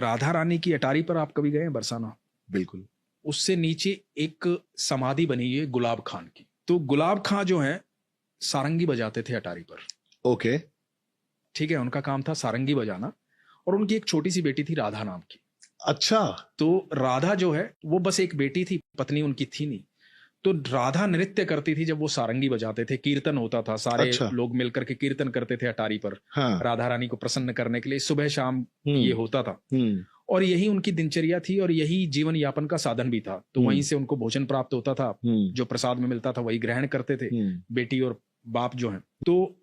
राधा रानी की अटारी पर आप कभी गए हैं बरसाना? बिल्कुल। उससे नीचे एक समाधि बनी है गुलाब खान की। तो गुलाब खां जो है सारंगी बजाते थे अटारी पर। ओके। ठीक है, उनका काम था सारंगी बजाना, और उनकी एक छोटी सी बेटी थी राधा नाम की। अच्छा। तो राधा जो है वो बस एक बेटी थी, पत्नी उनकी थी नहीं। तो राधा नृत्य करती थी जब वो सारंगी बजाते थे, कीर्तन होता था, सारे अच्छा। लोग मिलकर के कीर्तन करते थे अटारी पर। हाँ। राधा रानी को प्रसन्न करने के लिए सुबह शाम ये होता था, और यही उनकी दिनचर्या थी और यही जीवन यापन का साधन भी था। तो वहीं से उनको भोजन प्राप्त होता था, जो प्रसाद में मिलता था वही ग्रहण करते थे बेटी और बाप जो है। तो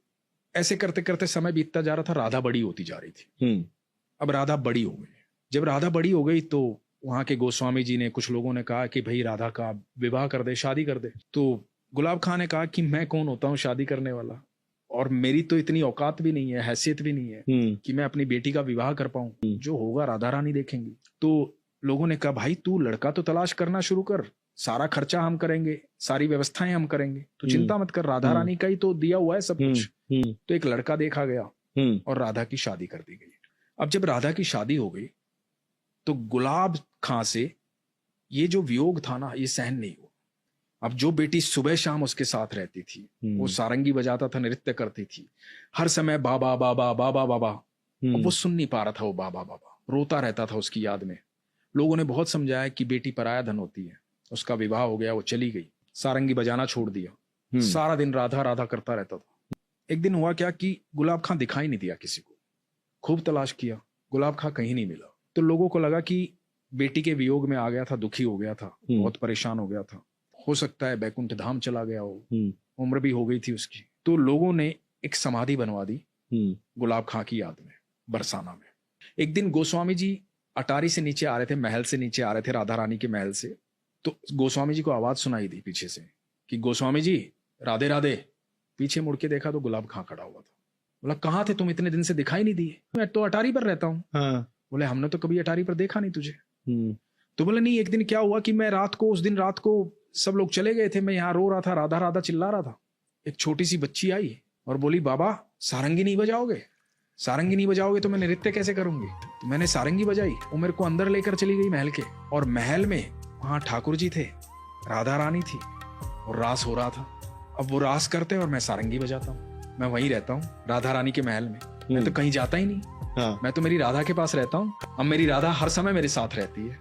ऐसे करते करते समय बीतता जा रहा था, राधा बड़ी होती जा रही थी। अब राधा बड़ी हो गई। जब राधा बड़ी हो गई तो वहां के गोस्वामी जी ने, कुछ लोगों ने कहा कि भाई राधा का विवाह कर दे, शादी कर दे। तो गुलाब खान ने कहा कि मैं कौन होता हूँ शादी करने वाला, और मेरी तो इतनी औकात भी नहीं है, हैसियत भी नहीं है कि मैं अपनी बेटी का विवाह कर पाऊं। जो होगा राधा रानी देखेंगी। तो लोगों ने कहा भाई तू लड़का तो तलाश करना शुरू कर, सारा खर्चा हम करेंगे, सारी व्यवस्थाएं हम करेंगे, तो चिंता मत कर, राधा रानी का ही तो दिया हुआ है सब कुछ। तो एक लड़का देखा गया और राधा की शादी कर दी गई। अब जब राधा की शादी हो गई तो गुलाब खां से ये जो वियोग था ना, ये सहन नहीं हुआ। अब जो बेटी सुबह शाम उसके साथ रहती थी, वो सारंगी बजाता था, नृत्य करती थी, हर समय बाबा बाबा बाबा बाबा, अब वो सुन नहीं पा रहा था, वो बाबा बाबा रोता रहता था उसकी याद में। लोगों ने बहुत समझाया कि बेटी पराया धन होती है, उसका विवाह हो गया, वो चली गई, सारंगी बजाना छोड़ दिया, सारा दिन राधा राधा करता रहता था। एक दिन हुआ क्या कि गुलाब खां दिखाई नहीं दिया किसी को, खूब तलाश किया, गुलाब खां कहीं नहीं मिला। तो लोगों को लगा कि बेटी के वियोग में आ गया था, दुखी हो गया था, बहुत परेशान हो गया था, हो सकता है बैकुंठ धाम चला गया हो, उम्र भी हो गई थी उसकी। तो लोगों ने एक समाधि बनवा दी गुलाब खां की याद में बरसाना में। एक दिन गोस्वामी जी अटारी से नीचे आ रहे थे, महल से नीचे आ रहे थे, राधा रानी के महल से। तो गोस्वामी जी को आवाज सुनाई दी पीछे से कि गोस्वामी जी राधे राधे। पीछे मुड़ के देखा तो गुलाब खां खड़ा हुआ था। बोला कहाँ थे तुम, इतने दिन से दिखाई नहीं दिए। मैं तो अटारी पर रहता हूँ। हाँ। बोले हमने तो कभी अटारी पर देखा नहीं तुझे। तो बोले नहीं, एक दिन क्या हुआ कि मैं उस दिन रात को सब लोग चले गए थे, मैं यहाँ रो रहा था, राधा राधा चिल्ला रहा था। एक छोटी सी बच्ची आई और बोली बाबा सारंगी नहीं बजाओगे, सारंगी नहीं बजाओगे तो मैं नृत्य कैसे करूंगी। तो मैंने सारंगी बजाई, वो मेरे को अंदर लेकर चली गई महल के, और महल में वहां ठाकुर जी थे, राधा रानी थी, और रास हो रहा था। अब वो रास करते हैं और मैं सारंगी बजाता हूँ। मैं वहीं रहता हूँ राधा रानी के महल में, मैं तो कहीं जाता ही नहीं। हाँ। मैं तो मेरी राधा के पास रहता हूँ। अब मेरी राधा हर समय मेरे साथ रहती है।